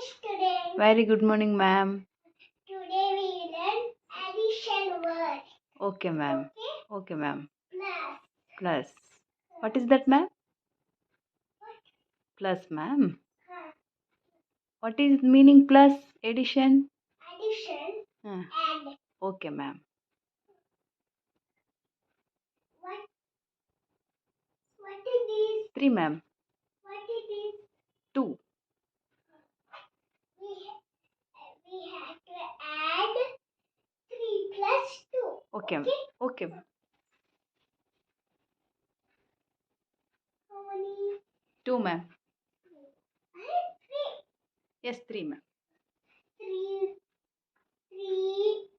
students. Very good morning, ma'am. Today we learn addition word. Okay, ma'am. Okay? Okay, ma'am. Plus. Plus. What is that, ma'am? Plus, ma'am. Huh. What is meaning plus? Addition? Addition. Uh, Add. okay, ma'am. What is this? 3, ma'am. What is this? 2. We have to add 3 plus 2. Okay, Okay? okay, ma'am. How many? 2, ma'am. 3. Yes, 3, ma'am. 3. 3.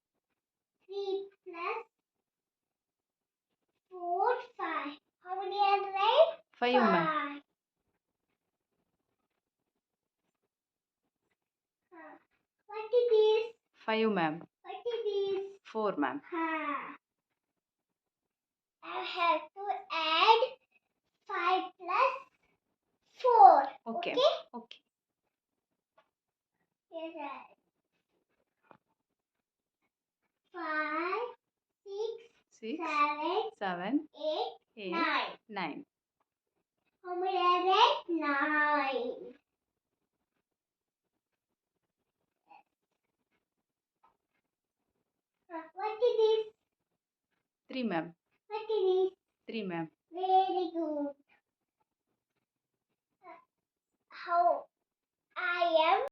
3 plus 4, 5. How many are right? 5, ma'am. 5. What is this? 5, ma'am. What is this? 4, ma'am. I have to add 5 plus 4. Okay. Okay? Okay. Yes, sir. 5, 6, 6, 7, 7, 8, 8, 9. 9. How many are right? 9. What is this? 3, ma'am. What is this? 3, ma'am. Very good. How I am